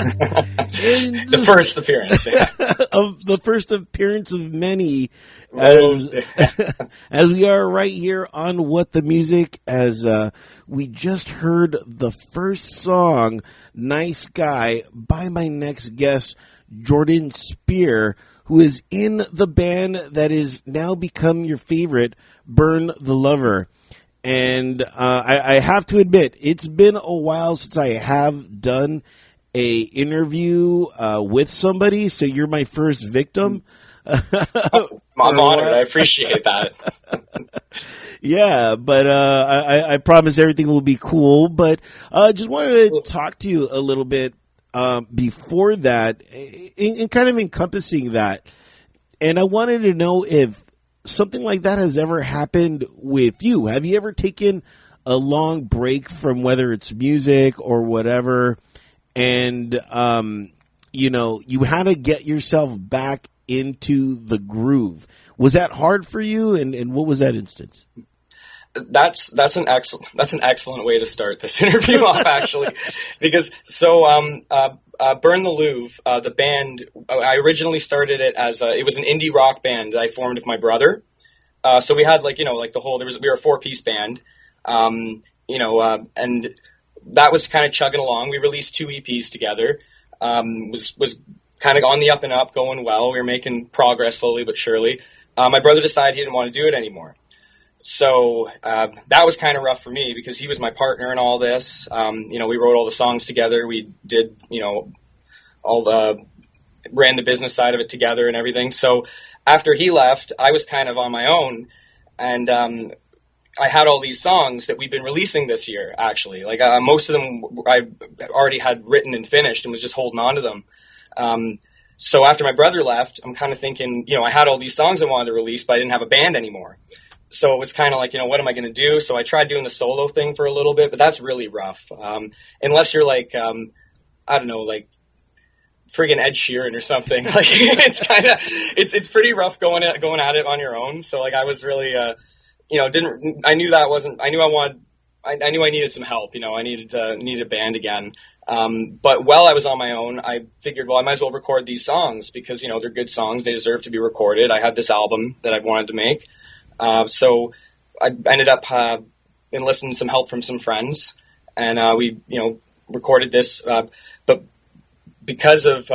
The first appearance, yeah. Of the first appearance of many, as we are right here on What the Music, as we just heard the first song, Nice Guy, by my next guest, Jordan Speare, who is in the band that is now become your favorite, Burn the Louvre. And I have to admit, it's been a while since I have done a interview with somebody, so you're my first victim. I'm honored. I appreciate that. Yeah, but I promise everything will be cool. But just wanted to talk to you a little bit before that, in kind of encompassing that. And I wanted to know if something like that has ever happened with you. Have you ever taken a long break from whether it's music or whatever, and you had to get yourself back into the groove? Was that hard for you, and what was that instance? That's an excellent way to start this interview off, actually, because Burn the Louvre, the band, I originally started it as it was an indie rock band that I formed with my brother. So we had we were a 4-piece band, and that was kind of chugging along. We released 2 EPs together. Was kind of on the up and up, going well. We were making progress slowly but surely. My brother decided he didn't want to do it anymore. So that was kind of rough for me because he was my partner in all this. We wrote all the songs together. We did, ran the business side of it together and everything. So after he left, I was kind of on my own, and I had all these songs that we've been releasing this year, actually. Most of them I already had written and finished and was just holding on to them. So after my brother left, I'm kind of thinking, I had all these songs I wanted to release, but I didn't have a band anemaore. So it was kind of what am I going to do? So I tried doing the solo thing for a little bit, but that's really rough. Unless you're friggin' Ed Sheeran or something. It's pretty rough going at it on your own. So I was really, I knew I needed some help. I needed a band again. But while I was on my own, I figured, well, I might as well record these songs because, they're good songs. They deserve to be recorded. I had this album that I wanted to make. So I ended up enlisting some help from some friends, and we, recorded this. But because of,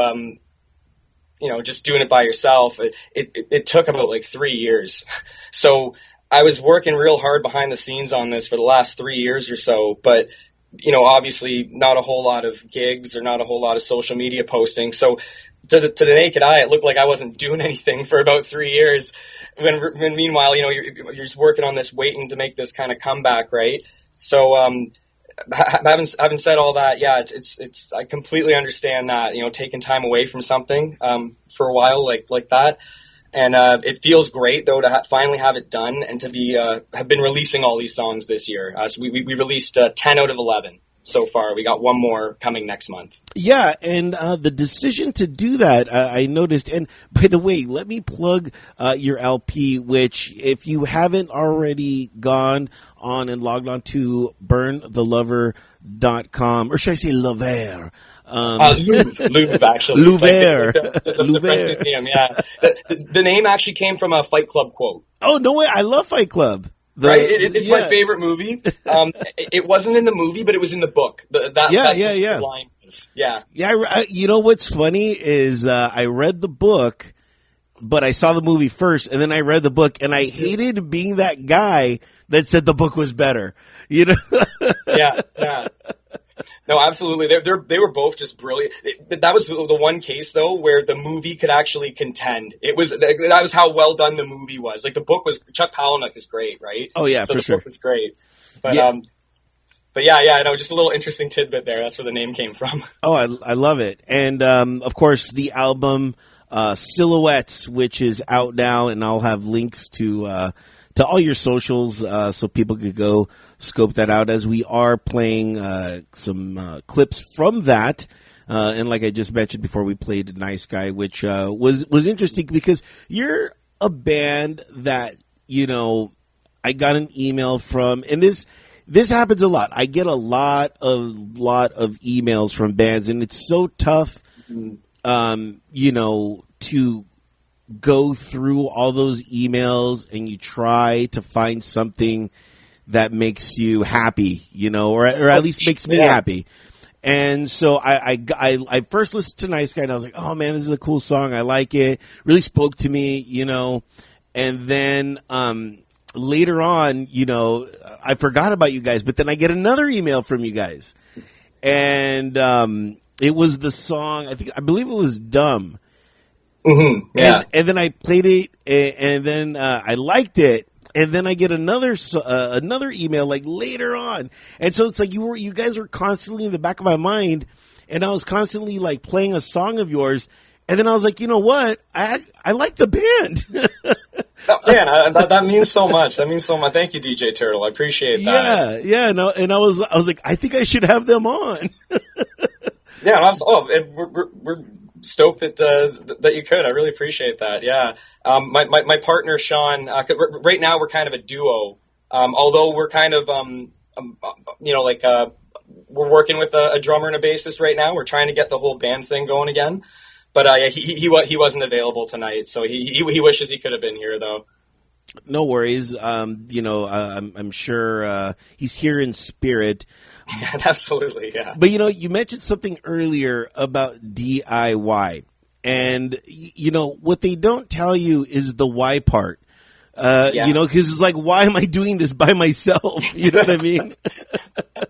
just doing it by yourself, it took about 3 years. So I was working real hard behind the scenes on this for the last 3 years or so, but obviously not a whole lot of gigs or not a whole lot of social media posting. So to the naked eye, it looked like I wasn't doing anything for about 3 years. When meanwhile, you're just working on this, waiting to make this kind of comeback, right? So, having said all that, yeah, it's I completely understand that, taking time away from something, for a while like that. And, it feels great though to finally have it done and to be, have been releasing all these songs this year. So we released, 10 out of 11 so far. We got one more coming next month. Yeah. And, the decision to do that, I noticed, and by the way, let me plug, your LP, which if you haven't already gone on and logged on to burnthelover.com, or should I say Louvre? Louvre, actually. Louvre. The French Museum, yeah. The name actually came from a Fight Club quote. Oh, no way. I love Fight Club. Right? It's my favorite movie. It wasn't in the movie, but it was in the book. That's the line is. Yeah. Yeah. You know what's funny is I read the book, but I saw the movie first, and then I read the book, and I hated being that guy that said the book was better. Yeah. No, absolutely. They were both just brilliant. That was the one case though where the movie could actually contend. That was how well done the movie was. The book was, Chuck Palahniuk is great, right? Oh yeah, so for the sure. book was great. But yeah, no, just a little interesting tidbit there. That's where the name came from. Oh, I love it. And of course the album Silhouettes, which is out now, and I'll have links to all your socials so people could go scope that out, as we are playing some clips from that. And like I just mentioned before, we played Nice Guy, which was interesting because you're a band that, I got an email from, and this This happens a lot. I get a lot of emails from bands, and it's so tough, to go through all those emails, and you try to find something that makes you happy, or at least makes me happy. And so I first listened to Nice Guy, and I was like, oh man, this is a cool song. I like it. Really spoke to me, And then later on, I forgot about you guys, but then I get another email from you guys, and it was the song. I believe it was Dumb. Mm-hmm. Yeah. And then I played it, and then I liked it, and then I get another email like later on, and so it's like you guys were constantly in the back of my mind, and I was constantly like playing a song of yours, and then I was like, you know what, I like the band. Man, that means so much. That means so much. Thank you, DJ Turtle. I appreciate that. Yeah. No, and I was like, I think I should have them on. Yeah, we're stoked that you could. I really appreciate that. Yeah. My partner Sean. Right now we're kind of a duo. Although we're kind of we're working with a drummer and a bassist right now. We're trying to get the whole band thing going again. But he wasn't available tonight, so he wishes he could have been here though. No worries. I'm sure he's here in spirit. Yeah, absolutely, yeah. But you mentioned something earlier about DIY, and what they don't tell you is the why part. Because it's like, why am I doing this by myself? You know what I mean?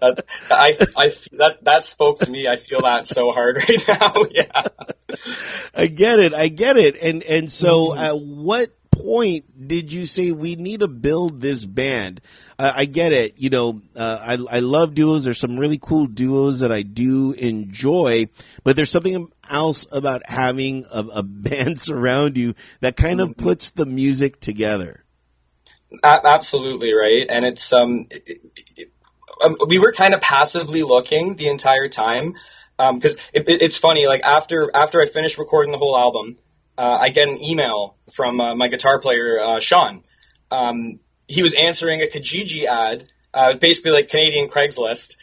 That spoke to me. I feel that so hard right now. Yeah, I get it. And so, at what point did you say we need to build this band? I get it. I love duos. There's some really cool duos that I do enjoy, but there's something else about having a band surround you that kind of puts the music together. Absolutely right. And it's we were kind of passively looking the entire time, because it's funny. Like after I finished recording the whole album, I get an email from my guitar player Sean. He was answering a Kijiji ad, basically like Canadian Craigslist.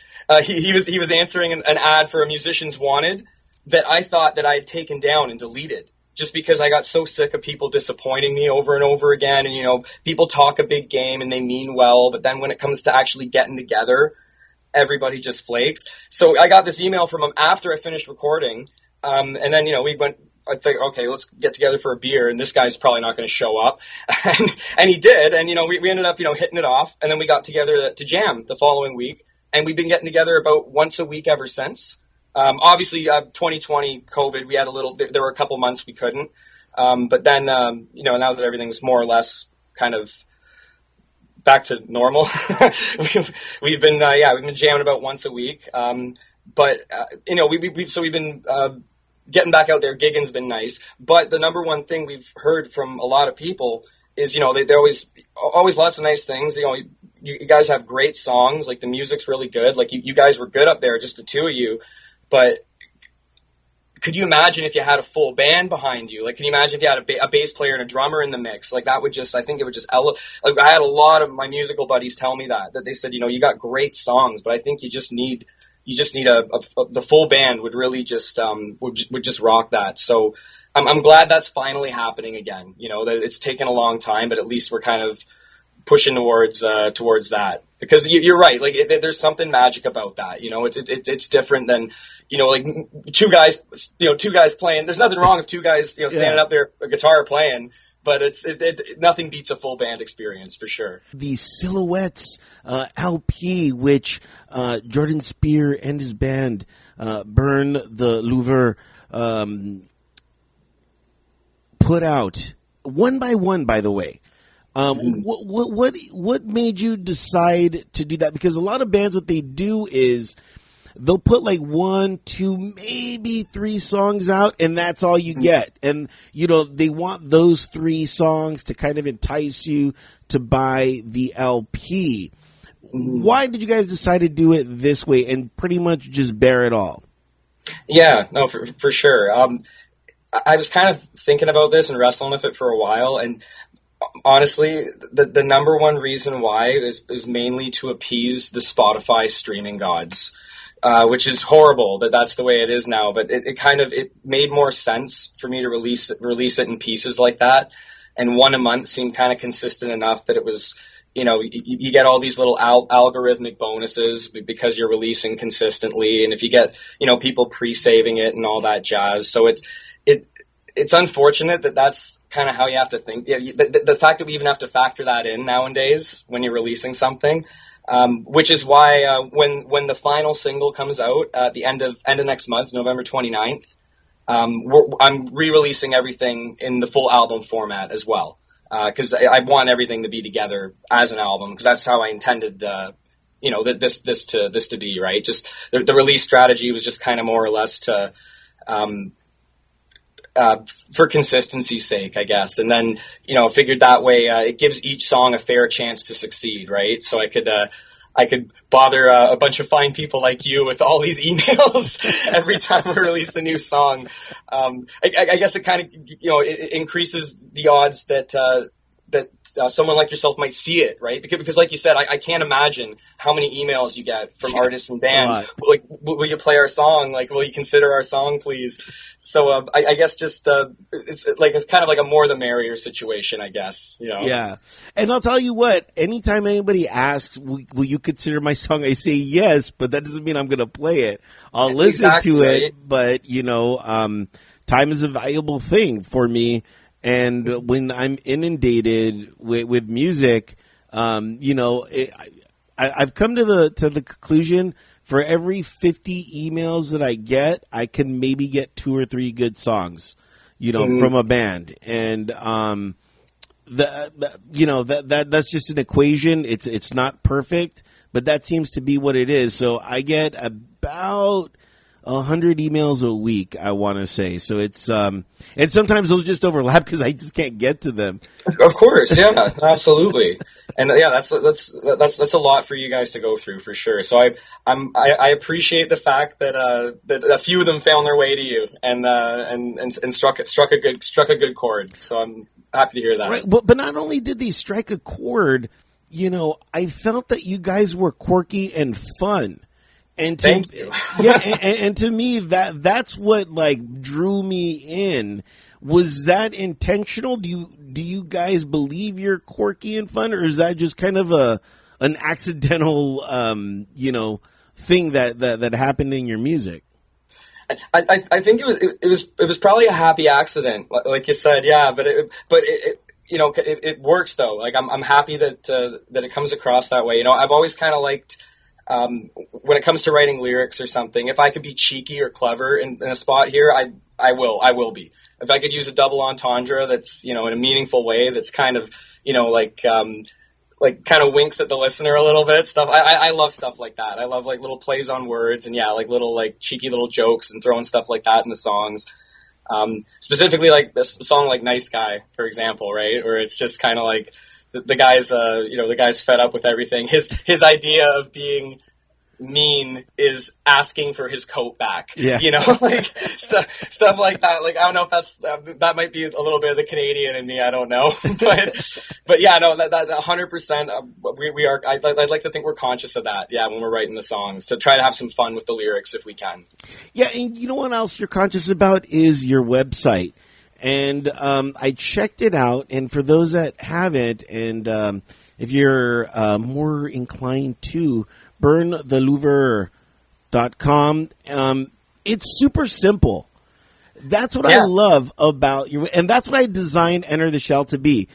He was answering an ad for a Musicians Wanted that I thought that I had taken down and deleted, just because I got so sick of people disappointing me over and over again. And, people talk a big game and they mean well, but then when it comes to actually getting together, everybody just flakes. So I got this email from him after I finished recording. And then, we went, I think, okay, let's get together for a beer, and this guy's probably not going to show up. and he did. And, we ended up, hitting it off. And then we got together to jam the following week. And we've been getting together about once a week ever since. Obviously, 2020 COVID, we had there were a couple months we couldn't. But then, now that everything's more or less kind of back to normal, we've been jamming about once a week. But we've been getting back out there. Gigging's been nice. But the number one thing we've heard from a lot of people is, they always lots of nice things. You guys have great songs. Like, the music's really good. Like, you guys were good up there, just the two of you. But could you imagine if you had a full band behind you? Like, can you imagine if you had a bass player and a drummer in the mix? Like, that would just, I think it would just, like, I had a lot of my musical buddies tell me that they said, you got great songs, but I think you just need the full band would really just, would just rock that. So I'm glad that's finally happening again. That it's taken a long time, but at least we're kind of pushing towards that, because you're right. Like, there's something magic about that. It's different than, like two guys playing. There's nothing wrong with two guys, standing up there, a guitar playing, but nothing beats a full band experience for sure. The Silhouettes LP, which Jordan Speare and his band, Burn The Louvre, put out one by one, by the way. What made you decide to do that? Because a lot of bands, what they do is they'll put like 1, 2, maybe 3 songs out, and that's all you get. And, they want those 3 songs to kind of entice you to buy the LP. Why did you guys decide to do it this way and pretty much just bear it all? Yeah, no, for sure. I was kind of thinking about this and wrestling with it for a while, and honestly, the number one reason why is mainly to appease the Spotify streaming gods, which is horrible that that's the way it is now. But it made more sense for me to release it in pieces like that, and one a month seemed kind of consistent enough that it was. You get all these little algorithmic bonuses because you're releasing consistently, and if you get people pre-saving it and all that jazz, so it's unfortunate that that's kind of how you have to think. The fact that we even have to factor that in nowadays when you're releasing something, which is why when the final single comes out at the end of next month, November 29th, I'm re-releasing everything in the full album format as well. Because I want everything to be together as an album, because that's how I intended, this to be, right? Just the release strategy was just kind of more or less to, for consistency's sake, I guess. And then, figured that way, it gives each song a fair chance to succeed, right? So I could bother a bunch of fine people like you with all these emails every time we release a new song. I guess it kind of, it increases the odds that someone like yourself might see it, right? Because like you said, I can't imagine how many emails you get from artists and bands. Like, will you play our song? Like, will you consider our song, please? So I guess just it's kind of like a more the merrier situation, I guess. Yeah, and I'll tell you what. Anytime anybody asks, "Will you consider my song?" I say yes, but that doesn't mean I'm going to play it. I'll listen to it, but time is a valuable thing for me. And when I'm inundated with music, I've come to the conclusion, for every 50 emails that I get, I can maybe get 2 or 3 good songs, from a band. And that's just an equation. It's not perfect, but that seems to be what it is. So I get about 100 emails a week, I want to say. So it's and sometimes those just overlap because I just can't get to them. Of course, yeah, absolutely. And yeah, that's a lot for you guys to go through, for sure. So I appreciate the fact that a few of them found their way to you and struck a good chord. So I'm happy to hear that. Right, but not only did they strike a chord, I felt that you guys were quirky and fun. And Thank you. Yeah, and to me that's what drew me in. Was that intentional? Do you guys believe you're quirky and fun, or is that just kind of an accidental thing that happened in your music? I think it was probably a happy accident, like you said, yeah. But it works though. Like I'm happy that it comes across that way. I've always kind of liked. When it comes to writing lyrics or something, if I could be cheeky or clever in a spot here, I will be. If I could use a double entendre that's, in a meaningful way, that's kind of, kind of winks at the listener a little bit, stuff. I love stuff like that. I love little plays on words and little cheeky little jokes and throwing stuff like that in the songs. Specifically this song like Nice Guy, for example, right? Where it's just kind of the guy's, the guy's fed up with everything. His idea of being mean is asking for his coat back. Yeah. Stuff like that. I don't know if that might be a little bit of the Canadian in me. I don't know, but yeah, no, that 100%. We are. I'd like to think we're conscious of that. Yeah, when we're writing the songs, to try to have some fun with the lyrics if we can. Yeah, and you know what else you're conscious about is your website. And I checked it out, and for those that haven't, and if you're more inclined to, burnthelouvre.com, it's super simple. That's what I love about you, and that's what I designed Enter the Shell to be.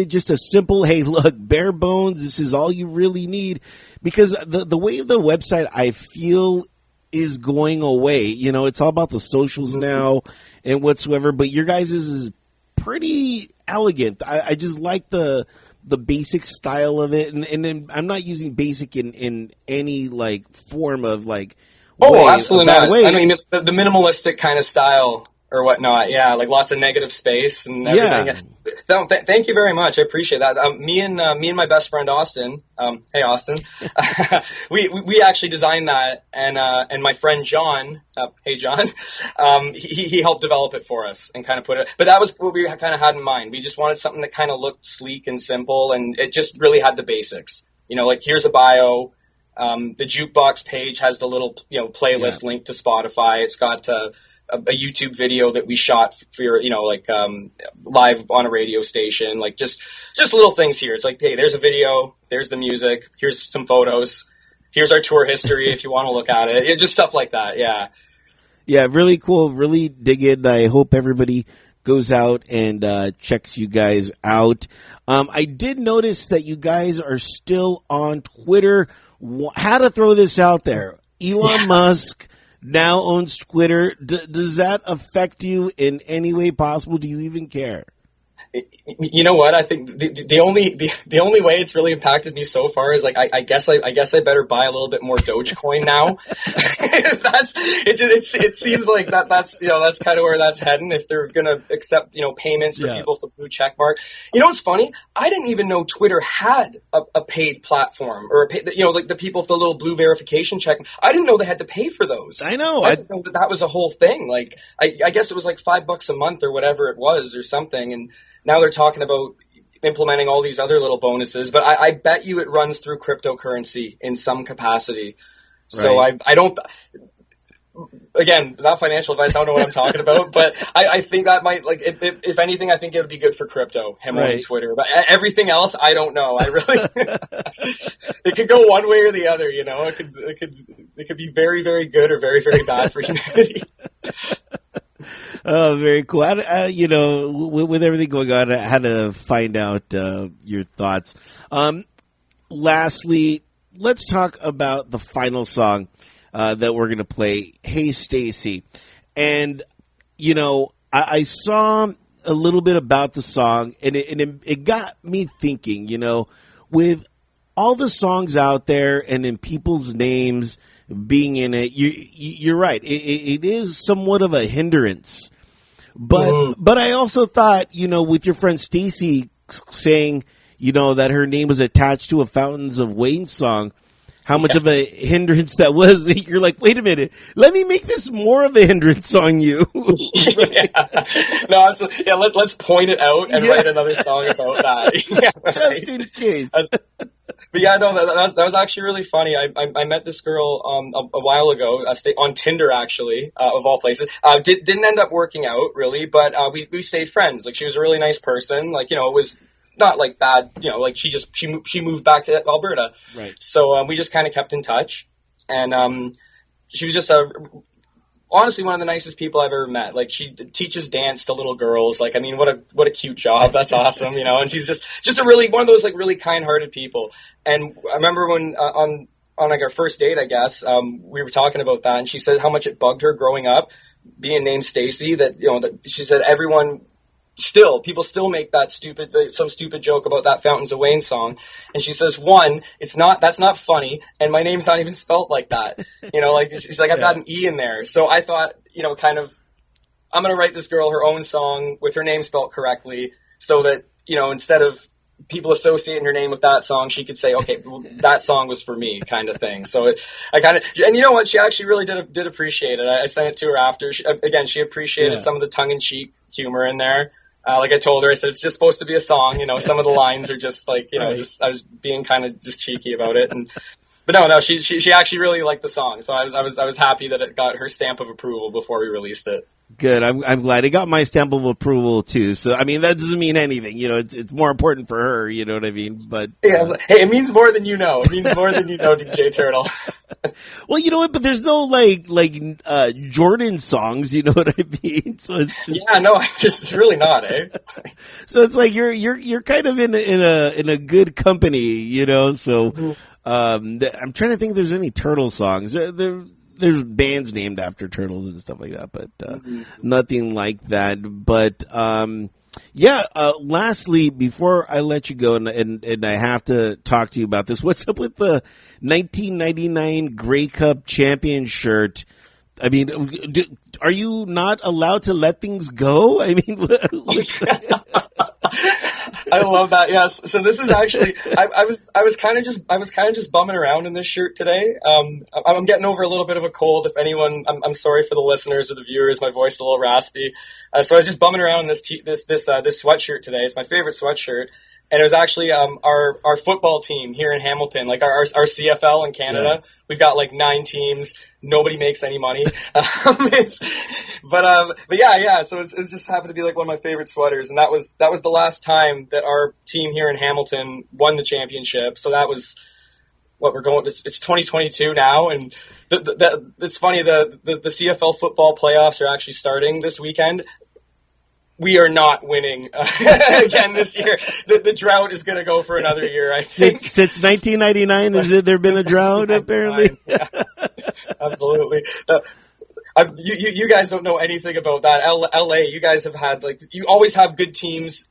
Just a simple, hey, look, bare bones, this is all you really need. Because the way the website, I feel, is going away. It's all about the socials now and whatsoever, but your guys' is pretty elegant. I just like the basic style of it, and then I'm not using basic in any form of absolutely not. I know you mean the minimalistic kind of style or whatnot. Yeah, like lots of negative space and everything. Yeah. So, thank you very much. I appreciate that. Me and my best friend Austin. Hey Austin, we actually designed that, and my friend John. Hey John, he helped develop it for us and kind of put it. But that was what we kind of had in mind. We just wanted something that kind of looked sleek and simple, and it just really had the basics. Like here's a bio. The jukebox page has the little, playlist link to Spotify. It's got a YouTube video that we shot for, live on a radio station. Like just little things here. It's like, hey, there's a video, there's the music, here's some photos, here's our tour history if you want to look at it. Just stuff like that. Yeah. Yeah, really cool. Really dig it. I hope everybody goes out and checks you guys out. I did notice that you guys are still on Twitter. How to throw this out there? Elon Musk now owns Twitter. Does that affect you in any way possible? Do you even care? You know what? I think the only way it's really impacted me so far is like I guess I better buy a little bit more Dogecoin now. It seems like that's kind of where that's heading if they're gonna accept payments for people with the blue check mark. What's funny? I didn't even know Twitter had a paid platform or like the people with the little blue verification check. I didn't know they had to pay for those. I know. I didn't know that was a whole thing. Like I guess it was like $5 a month or whatever it was or something, and now they're talking about implementing all these other little bonuses, but I bet you it runs through cryptocurrency in some capacity. So I don't, again, not financial advice, I don't know what I'm talking about, but I think that might, like, if anything, I think it would be good for crypto, him on Twitter. But everything else, I don't know. I really, it could go one way or the other, it could be very, very good or very, very bad for humanity. Oh, very cool. With everything going on, I had to find out your thoughts. Lastly, let's talk about the final song that we're going to play, Hey Stacy. And, I saw a little bit about the song, and it got me thinking, with all the songs out there and in people's names being in it, you're right. It is somewhat of a hindrance. But I also thought, with your friend Stacy saying, that her name was attached to a Fountains of Wayne song, how much of a hindrance that was. You're like, wait a minute, let me make this more of a hindrance on you. No, let's point it out and write another song about that. Just in case. But yeah, no, that was actually really funny. I met this girl a while ago, on Tinder actually, of all places. Didn't end up working out really, but we stayed friends. Like she was a really nice person. Like it was not like bad. Like she moved back to Alberta. Right. So we just kind of kept in touch, and she was just honestly one of the nicest people I've ever met. Like she teaches dance to little girls. Like, I mean, what a cute job. That's awesome. And she's just a really, one of those like really kind-hearted people. And I remember when, on like our first date, I guess, we were talking about that, and she said how much it bugged her growing up being named Stacy, that she said people still make some stupid joke about that Fountains of Wayne song. And she says, that's not funny. And my name's not even spelt like that. Like she's like, I've got an E in there. So I thought, kind of, I'm going to write this girl her own song with her name spelt correctly so that, instead of people associating her name with that song, she could say, okay, well, that song was for me, kind of thing. So and you know what? She actually really did appreciate it. I sent it to her after. She appreciated some of the tongue-in-cheek humor in there. Like I told her, I said, it's just supposed to be a song. Some of the lines are just like, I was being kind of just cheeky about it. But no, she actually really liked the song. So I was happy that it got her stamp of approval before we released it. Good. I'm glad it got my stamp of approval too. So, I mean, that doesn't mean anything, it's more important for her, you know what I mean? But yeah, hey, it means more than you know. It means more than you know, DJ Turtle. Well, you know what? But there's no like Jordan songs, you know what I mean? So it's just... yeah, no, it's really not, eh? So it's like you're kind of in a good company, So I'm trying to think if there's any Turtle songs. There's bands named after turtles and stuff like that, but nothing like that. But lastly, before I let you go, and I have to talk to you about this, what's up with the 1999 Grey Cup champion shirt I mean, are you not allowed to let things go? I mean, I love that. Yes. So this is actually, I was kind of just bumming around in this shirt today. I'm getting over a little bit of a cold. If anyone, I'm sorry for the listeners or the viewers. My voice is a little raspy. So I was just bumming around in this sweatshirt today. It's my favorite sweatshirt. And it was actually our football team here in Hamilton, like our CFL in Canada. Yeah. We've got like 9 teams. Nobody makes any money. But yeah. So it's just happened to be like one of my favorite sweaters, and that was the last time that our team here in Hamilton won the championship. So that was what we're going. It's 2022 now, and it's funny. The CFL football playoffs are actually starting this weekend. We are not winning again this year. The drought is going to go for another year, I think. Since 1999, has there been a drought, apparently? Yeah, absolutely. You guys don't know anything about that. LA, you guys have had, like, you always have good teams.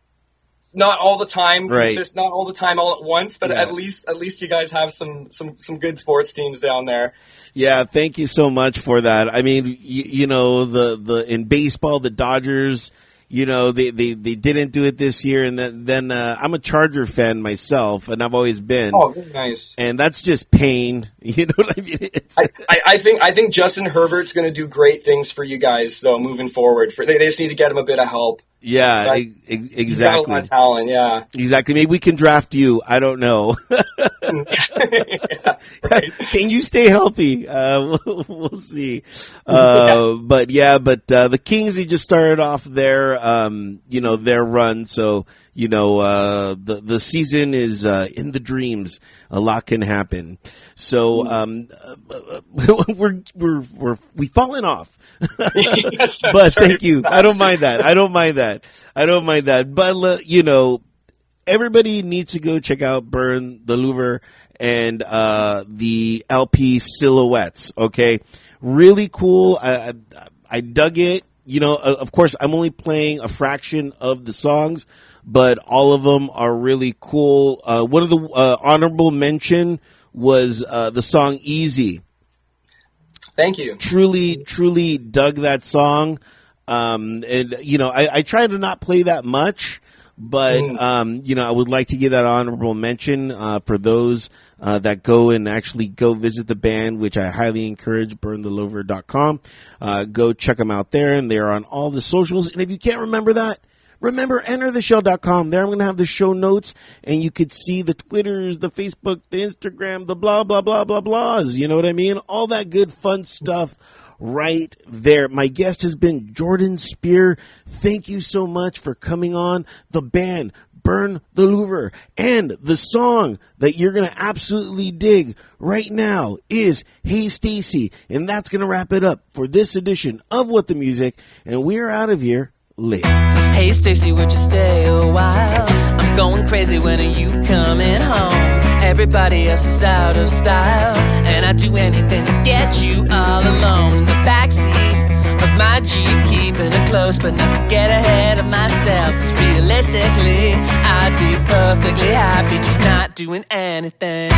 Not all the time, right. Not all the time all at once, but at least you guys have some good sports teams down there. Yeah, thank you so much for that. I mean, you know, the in baseball, the Dodgers, you know, they didn't do it this year, and then I'm a Charger fan myself, and I've always been. Oh, very nice. And that's just pain. You know what I mean? I think Justin Herbert's going to do great things for you guys, though, moving forward. They just need to get him a bit of help. Yeah, right? Exactly. He's got a lot of talent, yeah. Exactly. Maybe we can draft you. I don't know. Yeah, right. Can you stay healthy? We'll see. But the Kings, they just started off their run. So, the season is in the dreams. A lot can happen. So, we've fallen off. Yes, but thank you. I don't mind that. But, everybody needs to go check out Burn the Louvre and the LP Silhouettes, okay? Really cool. I dug it. Of course, I'm only playing a fraction of the songs, but all of them are really cool. One of the honorable mention was the song Easy. Thank you. Truly dug that song. I try to not play that much, but, I would like to give that honorable mention for those that go and actually go visit the band, which I highly encourage, burnthelouvre.com. Go check them out there, and they're on all the socials. And if you can't remember that, remember, entertheshow.com. There I'm going to have the show notes, and you could see the Twitters, the Facebook, the Instagram, the blah, blah, blah, blah, blahs. You know what I mean? All that good, fun stuff right there. My guest has been Jordan Speare. Thank you so much for coming on. The band, Burn the Louvre, and the song that you're going to absolutely dig right now is Hey Stacy, and that's going to wrap it up for this edition of What the Music, and we're out of here later. Hey Stacy, would you stay a while? I'm going crazy, when are you coming home? Everybody else is out of style, and I'd do anything to get you all alone. In the backseat of my Jeep, keeping it close, but not to get ahead of myself. 'Cause realistically, I'd be perfectly happy just not doing anything.